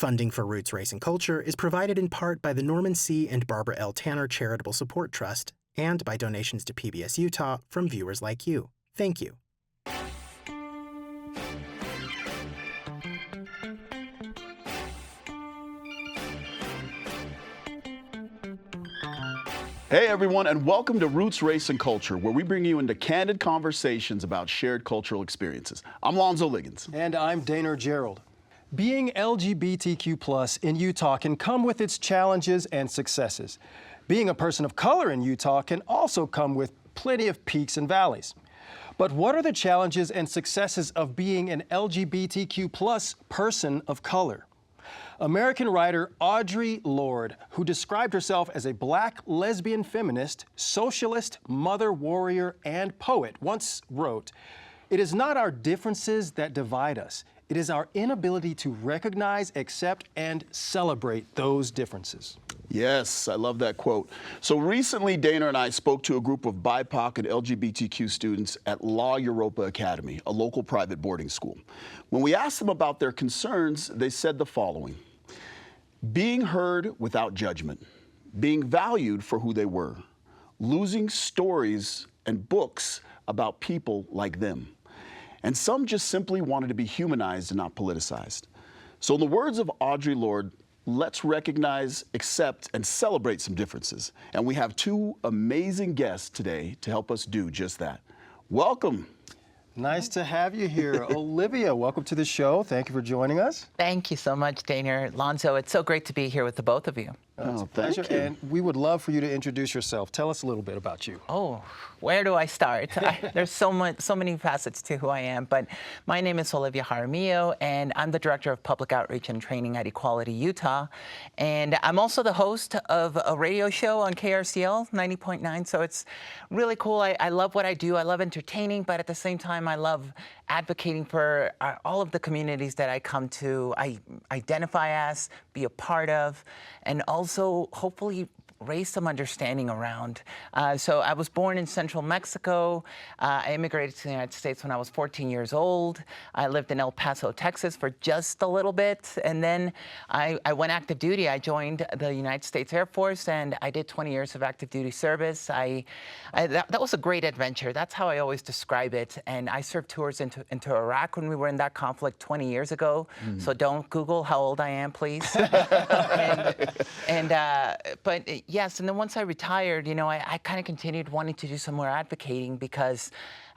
Funding for Roots Race and Culture is provided in part by the Norman C. and Barbara L. Tanner Charitable Support Trust and by donations to PBS Utah from viewers like you. Thank you. Hey everyone, and welcome to Roots Race and Culture, where we bring you into candid conversations about shared cultural experiences. I'm Lonzo Liggins. And I'm Daner Gerald. Being LGBTQ+ in Utah can come with its challenges and successes. Being a person of color in Utah can also come with plenty of peaks and valleys. But what are the challenges and successes of being an LGBTQ+ person of color? American writer Audre Lorde, who described herself as a Black lesbian feminist, socialist, mother warrior, and poet, once wrote, "It is not our differences that divide us. It is our inability to recognize, accept, and celebrate those differences." Yes, I love that quote. So recently, Dana and I spoke to a group of BIPOC and LGBTQ students at La Europa Academy, a local private boarding school. When we asked them about their concerns, they said the following: being heard without judgment, being valued for who they were, losing stories and books about people like them. And some just simply wanted to be humanized and not politicized. So in the words of Audre Lorde, let's recognize, accept, and celebrate some differences. And we have two amazing guests today to help us do just that. Welcome. Nice to have you here. Olivia, welcome to the show. Thank you for joining us. Thank you so much, Daner. Lonzo, it's so great to be here with the both of you. It's a pleasure. And we would love for you to introduce yourself. Tell us a little bit about you. Oh, where do I start? There's so many facets to who I am, but my name is Olivia Jaramillo, and I'm the Director of Public Outreach and Training at Equality Utah. And I'm also the host of a radio show on KRCL 90.9, so it's really cool. I love what I do. I love entertaining, but at the same time, I love advocating for all of the communities that I come to, I identify as, be a part of, and also hopefully raise some understanding around. So I was born in central Mexico. I immigrated to the United States when I was 14 years old. I lived in El Paso, Texas for just a little bit. And then I went active duty. I joined the United States Air Force and I did 20 years of active duty service. That was a great adventure. That's how I always describe it. And I served tours into Iraq when we were in that conflict 20 years ago. So don't Google how old I am, please. But yes, and then once I retired, you know, I kind of continued wanting to do some more advocating because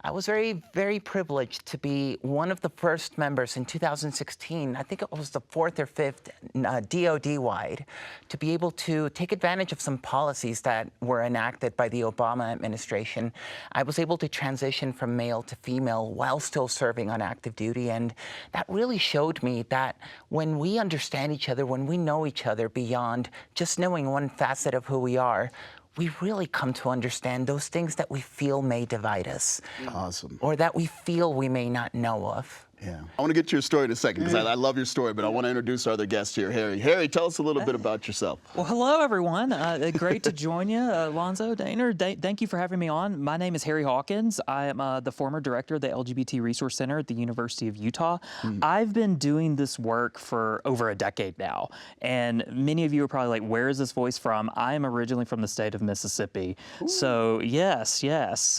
I was very, very privileged to be one of the first members in 2016, I think it was the fourth or fifth DOD-wide, to be able to take advantage of some policies that were enacted by the Obama administration. I was able to transition from male to female while still serving on active duty, and that really showed me that when we understand each other, when we know each other beyond just knowing one facet of who we are, we really come to understand those things that we feel may divide us. Awesome. Or that we feel we may not know of. Yeah. I want to get to your story in a second because I love your story, but I want to introduce our other guest here, Harry. Harry, tell us a little bit about yourself. Well, hello, everyone. Great to join you, Lonzo, Daner. Thank you for having me on. My name is Harry Hawkins. I am the former director of the LGBT Resource Center at the University of Utah. I've been doing this work for over a decade now, and many of you are probably like, where is this voice from? I am originally from the state of Mississippi. Ooh. So, yes.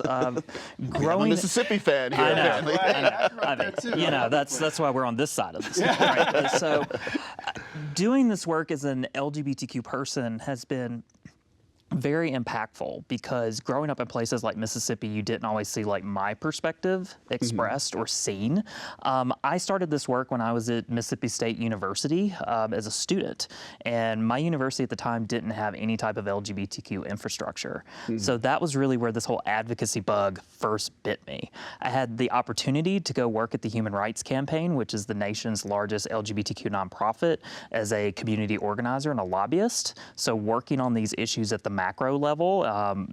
I'm a Mississippi fan here. I know. You know, that's why we're on this side of this. Right? So doing this work as an LGBTQ person has been very impactful because growing up in places like Mississippi, you didn't always see like my perspective expressed or seen. I started this work when I was at Mississippi State University as a student, and my university at the time didn't have any type of LGBTQ infrastructure. So that was really where this whole advocacy bug first bit me. I had the opportunity to go work at the Human Rights Campaign, which is the nation's largest LGBTQ nonprofit, as a community organizer and a lobbyist. So working on these issues at the macro level,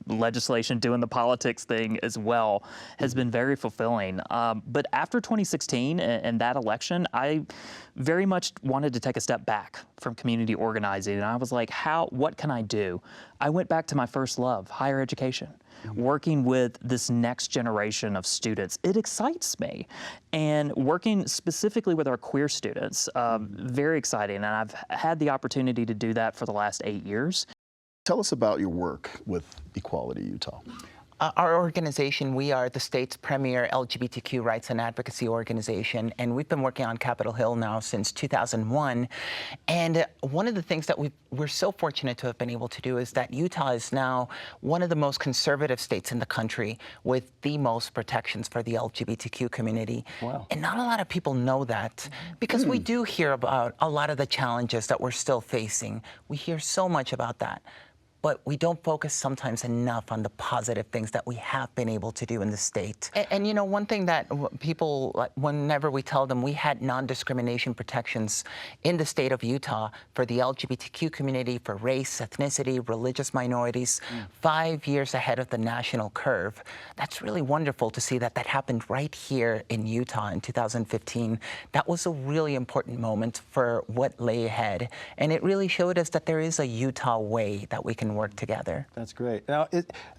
legislation doing the politics thing as well has been very fulfilling. But after 2016 and that election, I very much wanted to take a step back from community organizing. And I was like, what can I do? I went back to my first love, higher education. Working with this next generation of students, it excites me. And working specifically with our queer students, very exciting. And I've had the opportunity to do that for the last 8 years. Tell us about your work with Equality Utah. Our organization, we are the state's premier LGBTQ rights and advocacy organization, and we've been working on Capitol Hill now since 2001. And one of the things that we're so fortunate to have been able to do is that Utah is now one of the most conservative states in the country with the most protections for the LGBTQ community. Wow. And not a lot of people know that because we do hear about a lot of the challenges that we're still facing. We hear so much about that. But we don't focus sometimes enough on the positive things that we have been able to do in the state. And you know, one thing that people, whenever we tell them we had non-discrimination protections in the state of Utah for the LGBTQ community, for race, ethnicity, religious minorities, 5 years ahead of the national curve. That's really wonderful to see that that happened right here in Utah in 2015. That was a really important moment for what lay ahead. And it really showed us that there is a Utah way that we can work together. That's great. Now,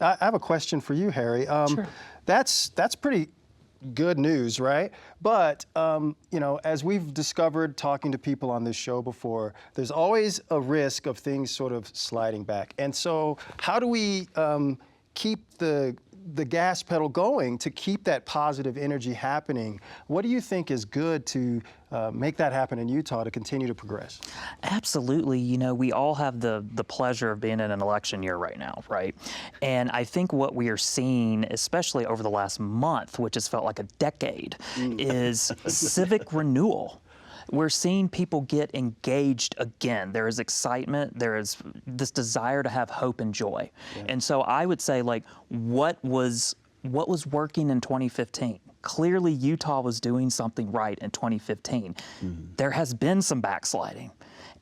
I have a question for you, Harry. Sure. That's pretty good news, right? But you know, as we've discovered talking to people on this show before, there's always a risk of things sort of sliding back. And so, how do we keep the gas pedal going to keep that positive energy happening? What do you think is good to make that happen in Utah to continue to progress? Absolutely. You know, we all have the pleasure of being in an election year right now, right? And I think what we are seeing, especially over the last month, which has felt like a decade, is civic renewal. We're seeing people get engaged again. There is excitement. There is this desire to have hope and joy. Yeah. And so I would say, like, what was working in 2015? Clearly, Utah was doing something right in 2015. There has been some backsliding.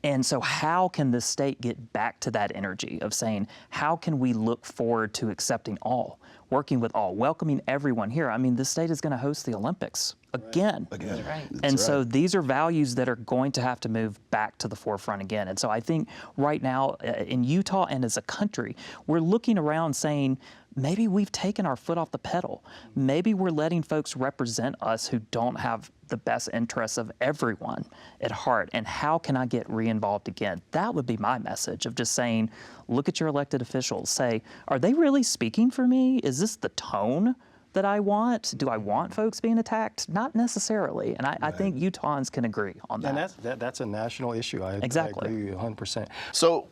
And so how can the state get back to that energy of saying, how can we look forward to accepting all, working with all, welcoming everyone here? I mean, the state is going to host the Olympics again. Again. Right. And so these are values that are going to have to move back to the forefront again. And so I think right now in Utah and as a country, we're looking around saying, maybe we've taken our foot off the pedal. Maybe we're letting folks represent us who don't have the best interests of everyone at heart. And how can I get re-involved again? That would be my message of just saying, look at your elected officials. Say, are they really speaking for me? Is this the tone that I want? Do I want folks being attacked? Not necessarily. And I think Utahns can agree on that. And that's a national issue. Exactly. I agree with you 100%. So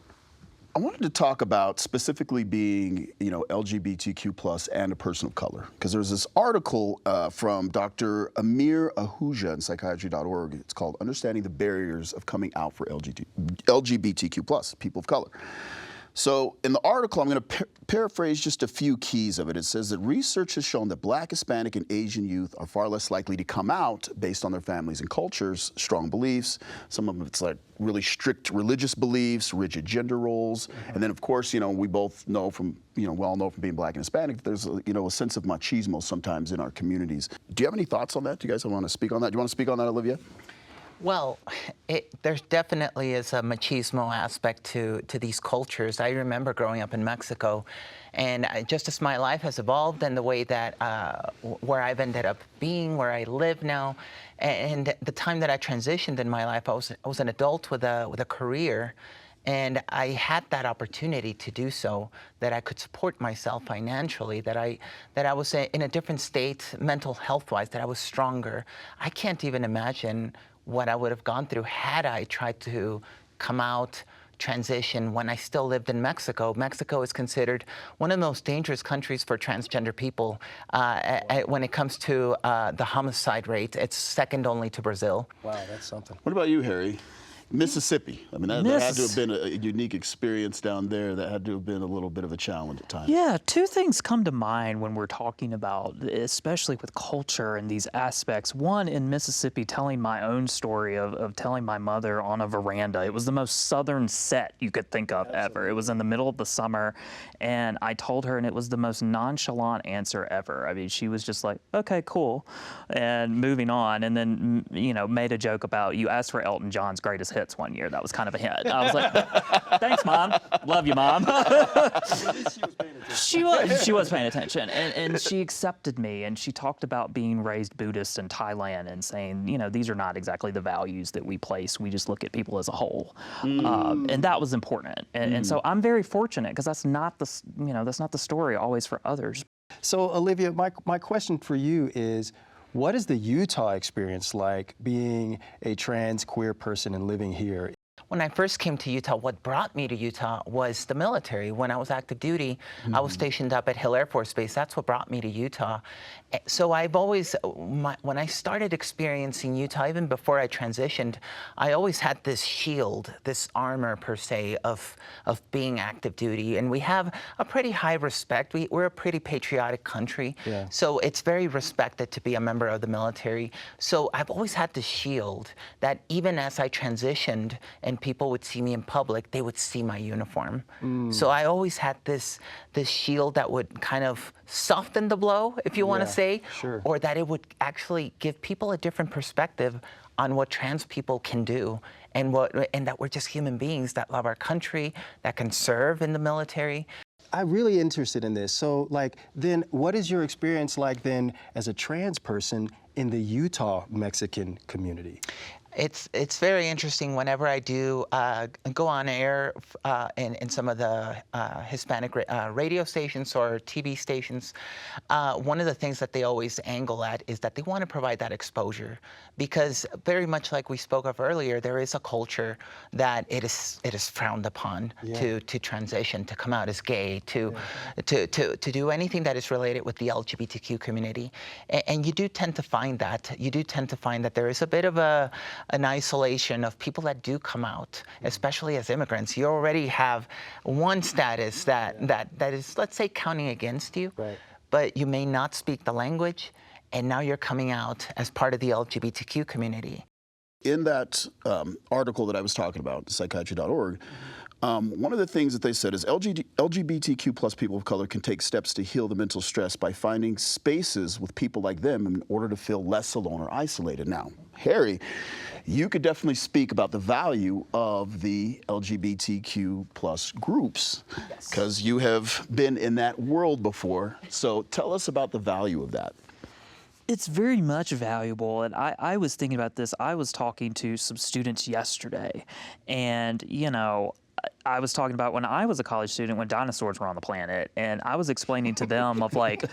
I wanted to talk about specifically being, you know, LGBTQ plus and a person of color, because there's this article from Dr. Amir Ahuja in psychiatry.org. It's called Understanding the Barriers of Coming Out for LGBTQ plus, people of color. So in the article, I'm going to paraphrase just a few keys of it. It says that research has shown that Black, Hispanic, and Asian youth are far less likely to come out based on their families and cultures, strong beliefs. Some of them, it's like really strict religious beliefs, rigid gender roles. And then, of course, you know, we both know from, you know, we all know from being Black and Hispanic, there's, you know, a sense of machismo sometimes in our communities. Do you have any thoughts on that? Do you guys want to speak on that? Do you want to speak on that, Olivia? Well, there definitely is a machismo aspect to these cultures. I remember growing up in Mexico, and just as my life has evolved and the way that where I've ended up being, where I live now, and the time that I transitioned in my life, I was an adult with a career, and I had that opportunity to do so, that I could support myself financially, that I was in a different state, mental health-wise, that I was stronger. I can't even imagine what I would have gone through had I tried to come out, transition when I still lived in Mexico. Mexico is considered one of the most dangerous countries for transgender people when it comes to the homicide rate. It's second only to Brazil. Wow, that's something. What about you, Harry? Mississippi. I mean, that had to have been a unique experience down there. That had to have been a little bit of a challenge at times. Yeah, two things come to mind when we're talking about, especially with culture and these aspects. One, in Mississippi, telling my own story of telling my mother on a veranda. It was the most southern set you could think of ever. It was in the middle of the summer, and I told her, and it was the most nonchalant answer ever. I mean, she was just like, okay, cool, and moving on, and then, you know, made a joke about, you asked for Elton John's greatest hits one year. That was kind of a hint. I was like, thanks, Mom. Love you, Mom. She was paying attention, and she accepted me, and she talked about being raised Buddhist in Thailand and saying, you know, these are not exactly the values that we place. We just look at people as a whole, and that was important. And so I'm very fortunate because that's not the story always for others. So Olivia, my question for you is, what is the Utah experience like being a trans queer person and living here? When I first came to Utah, what brought me to Utah was the military. When I was active duty, I was stationed up at Hill Air Force Base. That's what brought me to Utah. So I've always, when I started experiencing Utah, even before I transitioned, I always had this shield, this armor per se of being active duty. And we have a pretty high respect. We're a pretty patriotic country. Yeah. So it's very respected to be a member of the military. So I've always had this shield that even as I transitioned and people would see me in public, they would see my uniform. So I always had this shield that would kind of soften the blow, if you want to say, sure. or that it would actually give people a different perspective on what trans people can do, and that we're just human beings that love our country, that can serve in the military. I'm really interested in this. So, like, then what is your experience like then as a trans person in the Utah Mexican community? It's very interesting whenever I do go on air in some of the Hispanic radio stations or TV stations. One of the things that they always angle at is that they want to provide that exposure, because very much like we spoke of earlier, there is a culture that it is frowned upon to transition, to come out as gay, to do anything that is related with the LGBTQ community, and you do tend to find that. You do tend to find that there is a bit of an isolation of people that do come out, especially as immigrants. You already have one status that is, let's say, counting against you, but you may not speak the language, and now you're coming out as part of the LGBTQ community. In that article that I was talking about, psychiatry.org, one of the things that they said is LGBTQ plus people of color can take steps to heal the mental stress by finding spaces with people like them in order to feel less alone or isolated. Now, Harry, you could definitely speak about the value of the LGBTQ plus groups, because you have been in that world before. So tell us about the value of that. It's very much valuable, and I was thinking about this. I was talking to some students yesterday, and, you know, I was talking about when I was a college student, when dinosaurs were on the planet, and I was explaining to them of like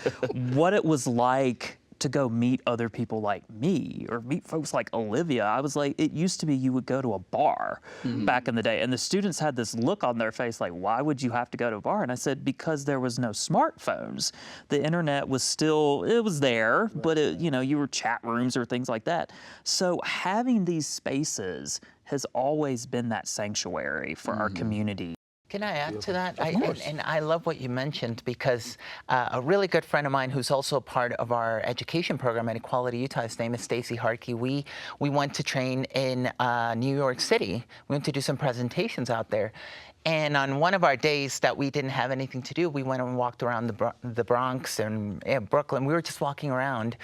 what it was like to go meet other people like me or meet folks like Olivia. I was like, it used to be you would go to a bar back in the day, and the students had this look on their face like, why would you have to go to a bar? And I said, because there was no smartphones. The internet was still, it was there, but it, you know, you were chat rooms or things like that. So having these spaces has always been that sanctuary for our community. Can I add to that? And I love what you mentioned, because a really good friend of mine who's also a part of our education program at Equality Utah, his name is Stacy Harkey. We went to train in New York City. We went to do some presentations out there. And on one of our days that we didn't have anything to do, we went and walked around the Bronx and Brooklyn. We were just walking around,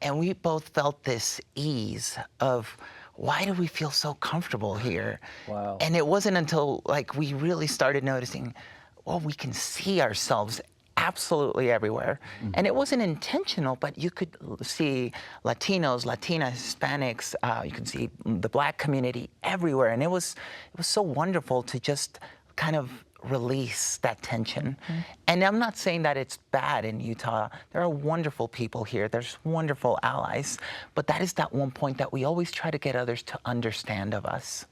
and we both felt this ease of, why do we feel so comfortable here? Wow. And it wasn't until like we really started noticing, well, we can see ourselves absolutely everywhere. And it wasn't intentional, but you could see Latinos, Latinas, Hispanics, you could see the Black community everywhere. And it was so wonderful to just kind of release that tension. And I'm not saying that it's bad in Utah. There are wonderful people here. There's wonderful allies. But that is that one point that we always try to get others to understand of us.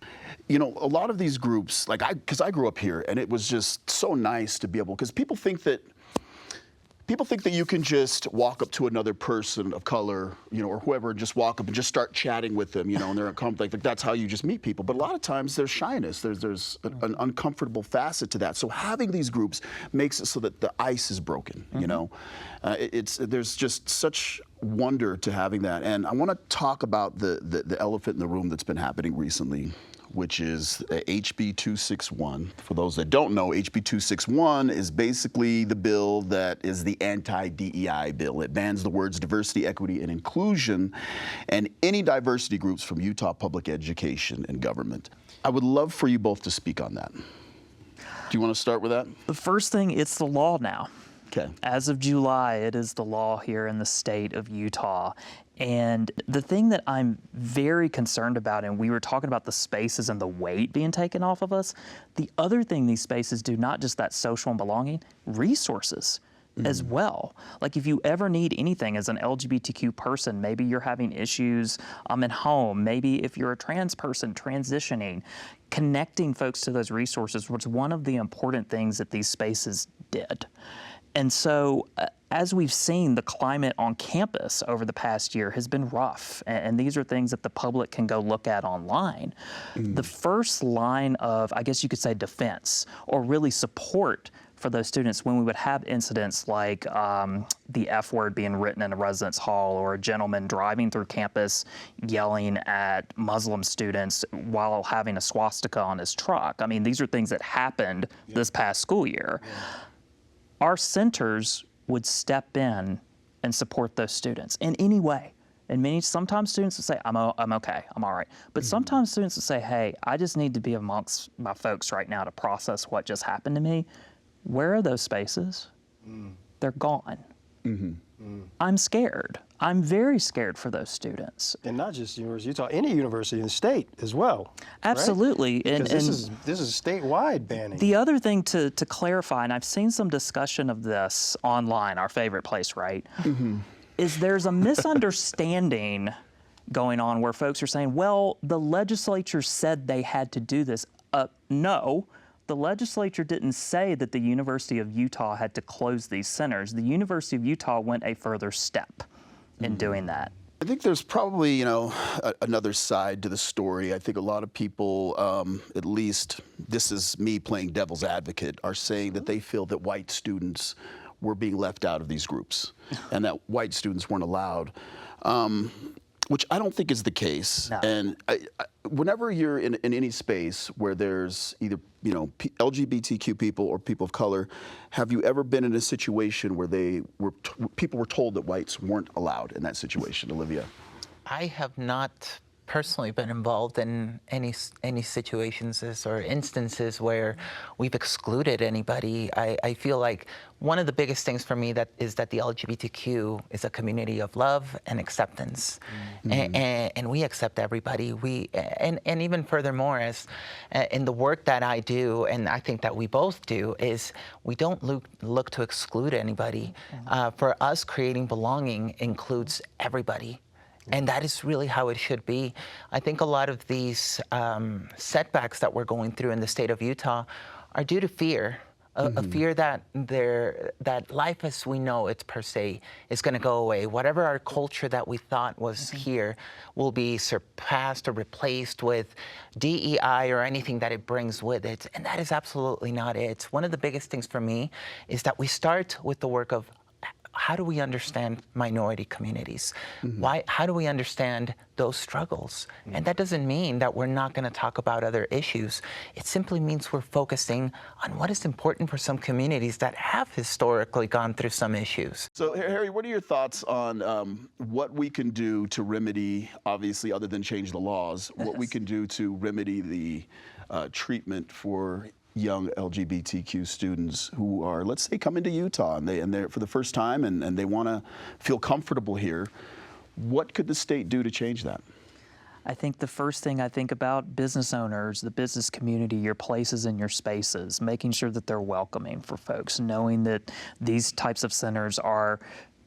You know, a lot of these groups, like because I grew up here, and it was just so nice to be able, because people think that people think that you can just walk up to another person of color, or whoever, and just walk up and just start chatting with them, and they're like that's how you just meet people. But a lot of times there's shyness, there's an uncomfortable facet to that. So having these groups makes it so that the ice is broken. There's just such wonder to having that. And I want to talk about the elephant in the room that's been happening recently, which is HB 261. For those that don't know, HB 261 is basically the bill that is the anti-DEI bill. It bans the words diversity, equity, and inclusion and any diversity groups from Utah public education and government. I would love for you both to speak on that. Do you want to start with that? The first thing, it's the law now. Okay. As of July, it is the law here in the state of Utah. And the thing that I'm very concerned about, and we were talking about the spaces and the weight being taken off of us, the other thing these spaces do, not just that social and belonging, resources as well. Like if you ever need anything as an LGBTQ person, maybe you're having issues at home, maybe if you're a trans person transitioning, connecting folks to those resources was one of the important things that these spaces did. And so as we've seen, the climate on campus over the past year has been rough. And these are things that the public can go look at online. The first line of, I guess you could say, defense or really support for those students when we would have incidents like the F word being written in a residence hall, or a gentleman driving through campus yelling at Muslim students while having a swastika on his truck. I mean, these are things that happened this past school year. Our centers would step in and support those students in any way. And sometimes students would say, I'm okay, I'm all right. But sometimes students would say, hey, I just need to be amongst my folks right now to process what just happened to me. Where are those spaces? They're gone. I'm scared. I'm very scared for those students. And not just University of Utah, any university in the state as well. Absolutely. Right? And this is statewide banning. The other thing to clarify, and I've seen some discussion of this online, our favorite place, right? Is there's a misunderstanding going on where folks are saying, well, the legislature said they had to do this. No. The legislature didn't say that the University of Utah had to close these centers. The University of Utah went a further step in doing that. I think there's probably, another side to the story. I think a lot of people, at least this is me playing devil's advocate, are saying that they feel that white students were being left out of these groups and that white students weren't allowed. Which I don't think is the case. No. And whenever you're in any space where there's either LGBTQ people or people of color, have you ever been in a situation where people were told that whites weren't allowed in that situation, Olivia? I have not personally been involved in any situations or instances where we've excluded anybody. I feel like one of the biggest things for me is that the LGBTQ is a community of love and acceptance, and we accept everybody. And even furthermore, as in the work that I do, and I think that we both do, is we don't look to exclude anybody. For us, creating belonging includes everybody. And that is really how it should be. I think a lot of these setbacks that we're going through in the state of Utah are due to fear, a fear that life as we know it per se is going to go away. Whatever our culture that we thought was here will be surpassed or replaced with DEI or anything that it brings with it. And that is absolutely not it. One of the biggest things for me is that we start with the work of how do we understand minority communities? How do we understand those struggles? And that doesn't mean that we're not going to talk about other issues. It simply means we're focusing on what is important for some communities that have historically gone through some issues. So, Harry, what are your thoughts on what we can do to remedy, obviously, other than change the laws, what we can do to remedy the treatment for young LGBTQ students who are, let's say, coming to Utah and they're for the first time and they want to feel comfortable here? What could the state do to change that? I think the first thing I think about, business owners, the business community, your places and your spaces, making sure that they're welcoming for folks, knowing that these types of centers are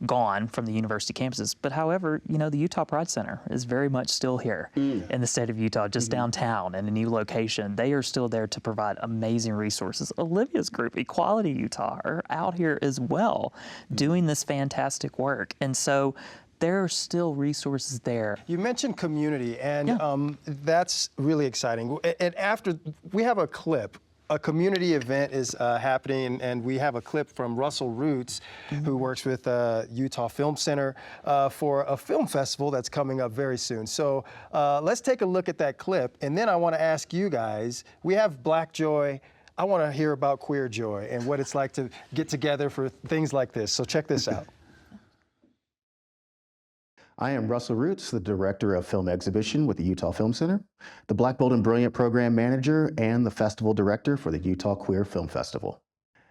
gone from the university campuses. But however, you know, the Utah Pride Center is very much still here in the state of Utah, just downtown in a new location. They are still there to provide amazing resources. Olivia's group, Equality Utah, are out here as well doing this fantastic work. And so there are still resources there. You mentioned community, and that's really exciting. And after, we have a clip. A community event is happening, and we have a clip from Russell Roots, who works with Utah Film Center for a film festival that's coming up very soon. So let's take a look at that clip, and then I want to ask you guys, we have Black Joy. I want to hear about Queer Joy and what it's like to get together for things like this. So check this out. I am Russell Roots, the Director of Film Exhibition with the Utah Film Center, the Black, Bold, and Brilliant Program Manager, and the Festival Director for the Utah Queer Film Festival.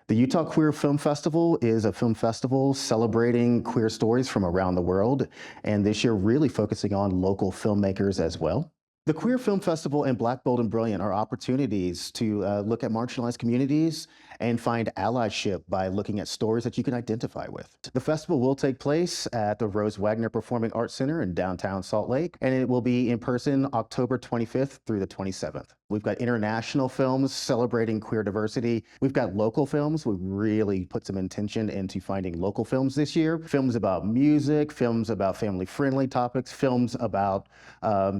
The Utah Queer Film Festival is a film festival celebrating queer stories from around the world, and this year really focusing on local filmmakers as well. The Queer Film Festival and Black, Bold, and Brilliant are opportunities to look at marginalized communities and find allyship by looking at stories that you can identify with. The festival will take place at the Rose Wagner Performing Arts Center in downtown Salt Lake, and it will be in person October 25th through the 27th. We've got international films celebrating queer diversity. We've got local films. We really put some intention into finding local films this year. Films about music, films about family-friendly topics, films about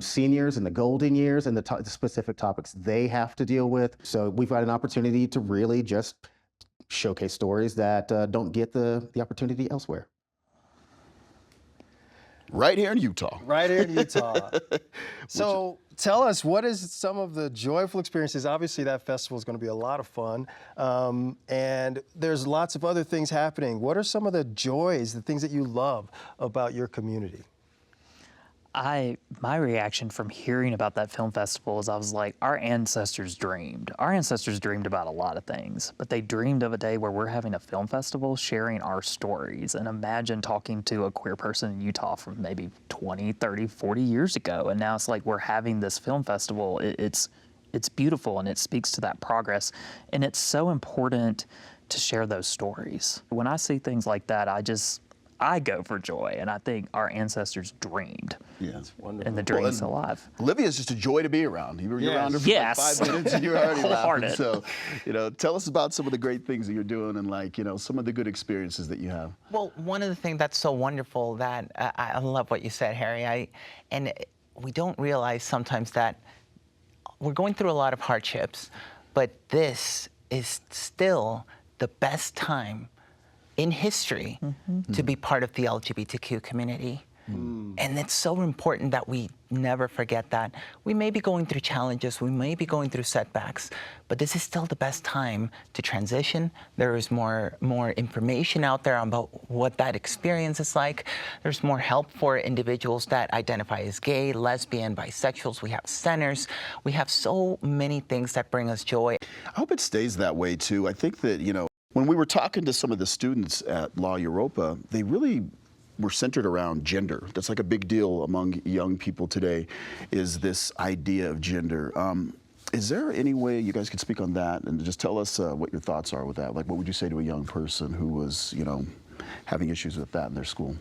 seniors and the golden years and the specific topics they have to deal with. So we've got an opportunity to really just showcase stories that don't get the opportunity elsewhere. Right here in Utah. Right here in Utah. So tell us, what is some of the joyful experiences? Obviously, that festival is going to be a lot of fun, and there's lots of other things happening. What are some of the joys, the things that you love about your community? My reaction from hearing about that film festival is I was like, our ancestors dreamed. Our ancestors dreamed about a lot of things, but they dreamed of a day where we're having a film festival sharing our stories. And imagine talking to a queer person in Utah from maybe 20, 30, 40 years ago. And now it's like we're having this film festival. It's beautiful, and it speaks to that progress. And it's so important to share those stories. When I see things like that, I go for joy, and I think our ancestors dreamed. Yeah, it's wonderful. And the dream is alive. Olivia's just a joy to be around. You were around her for like 5 minutes, and you're already laughing. So, tell us about some of the great things that you're doing, and some of the good experiences that you have. Well, one of the things that's so wonderful that I love what you said, Harry. And we don't realize sometimes that we're going through a lot of hardships, but this is still the best time in history to be part of the LGBTQ community. And it's so important that we never forget that. We may be going through challenges, we may be going through setbacks, but this is still the best time to transition. There is more information out there about what that experience is like. There's more help for individuals that identify as gay, lesbian, bisexuals. We have centers. We have so many things that bring us joy. I hope it stays that way too. I think that, when we were talking to some of the students at La Europa, they really were centered around gender. That's like a big deal among young people today, is this idea of gender. Is there any way you guys could speak on that and just tell us what your thoughts are with that? Like, what would you say to a young person who was, having issues with that in their school?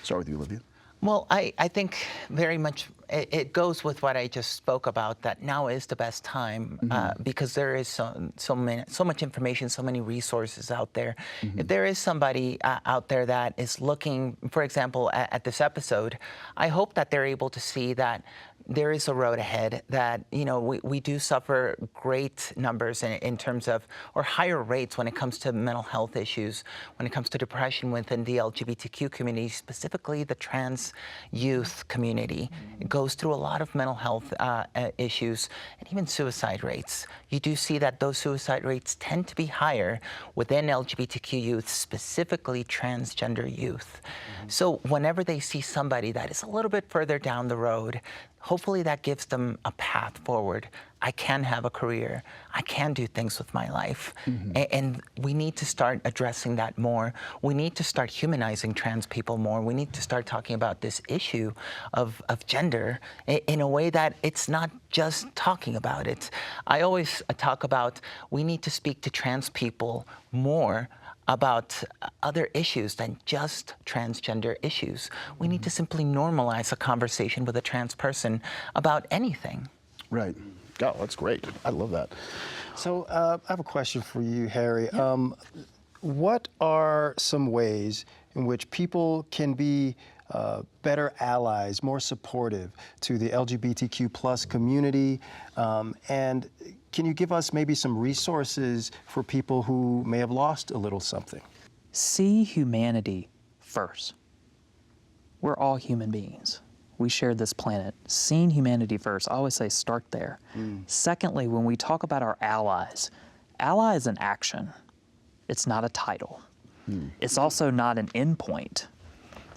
Start with you, Olivia. Well, I think very much it goes with what I just spoke about, that now is the best time because there is so much information, so many resources out there. If there is somebody out there that is looking, for example, at this episode, I hope that they're able to see that there is a road ahead, that we do suffer great numbers in terms of, or higher rates when it comes to mental health issues, when it comes to depression within the LGBTQ community, specifically the trans youth community. It goes through a lot of mental health issues and even suicide rates. You do see that those suicide rates tend to be higher within LGBTQ youth, specifically transgender youth. So whenever they see somebody that is a little bit further down the road, hopefully that gives them a path forward. I can have a career. I can do things with my life. And we need to start addressing that more. We need to start humanizing trans people more. We need to start talking about this issue of gender in a way that it's not just talking about it. I always talk about we need to speak to trans people more about other issues than just transgender issues. We need to simply normalize a conversation with a trans person about anything. Right. Oh, that's great. I love that. So I have a question for you, Harry. What are some ways in which people can be better allies, more supportive to the LGBTQ plus community? And can you give us maybe some resources for people who may have lost a little something? See humanity first. We're all human beings. We share this planet. Seeing humanity first, I always say start there. Secondly, when we talk about our allies, ally is an action. It's not a title. It's also not an endpoint.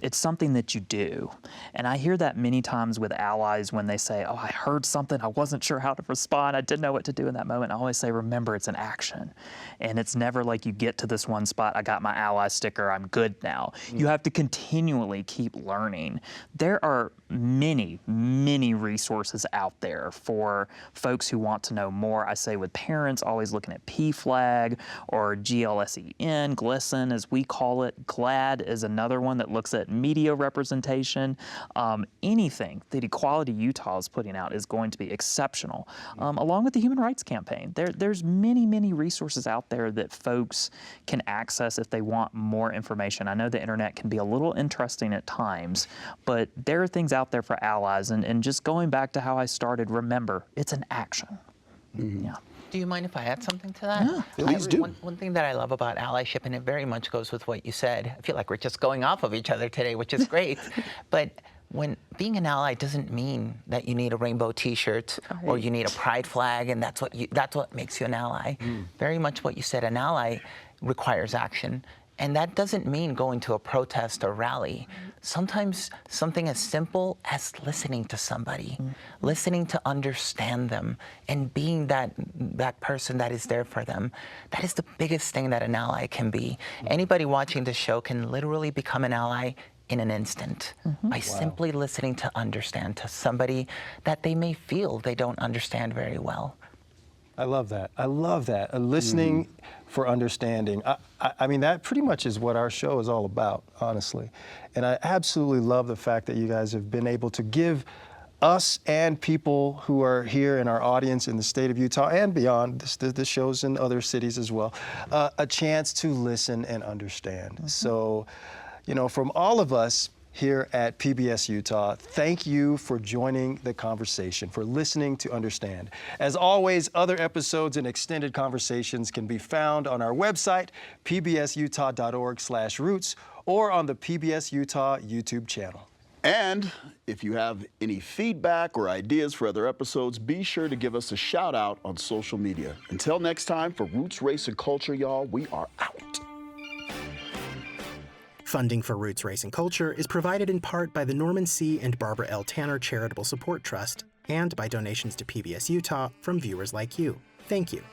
It's something that you do. And I hear that many times with allies when they say, oh, I heard something, I wasn't sure how to respond, I didn't know what to do in that moment. I always say, remember, it's an action. And it's never like you get to this one spot, I got my ally sticker, I'm good now. You have to continually keep learning. There are many, many resources out there for folks who want to know more. I say with parents, always looking at PFLAG or GLSEN, GLSEN as we call it. GLAD is another one that looks at media representation. Anything that Equality Utah is putting out is going to be exceptional, along with the Human Rights Campaign. There's many, many resources out there that folks can access if they want more information. I know the internet can be a little interesting at times, but there are things out there for allies. And just going back to how I started, remember, it's an action. Yeah. Do you mind if I add something to that? Yeah, please do. One thing that I love about allyship, and it very much goes with what you said, I feel like we're just going off of each other today, which is great. But when being an ally doesn't mean that you need a rainbow T-shirt or you need a pride flag, and that's what makes you an ally. Very much what you said, an ally requires action. And that doesn't mean going to a protest or rally. Sometimes something as simple as listening to somebody, listening to understand them, and being that person that is there for them. That is the biggest thing that an ally can be. Anybody watching this show can literally become an ally in an instant by simply listening to understand to somebody that they may feel they don't understand very well. I love that. I love that. Listening for understanding. I mean, that pretty much is what our show is all about, honestly. And I absolutely love the fact that you guys have been able to give us and people who are here in our audience in the state of Utah and beyond, this shows in other cities as well, a chance to listen and understand. So, you know, from all of us here at PBS Utah, thank you for joining the conversation, for listening to understand. As always, other episodes and extended conversations can be found on our website, pbsutah.org/roots, or on the PBS Utah YouTube channel. And if you have any feedback or ideas for other episodes, be sure to give us a shout out on social media. Until next time, for Roots, Race, and Culture, y'all, we are out. Funding for Roots, Race, and Culture is provided in part by the Norman C. and Barbara L. Tanner Charitable Support Trust and by donations to PBS Utah from viewers like you. Thank you.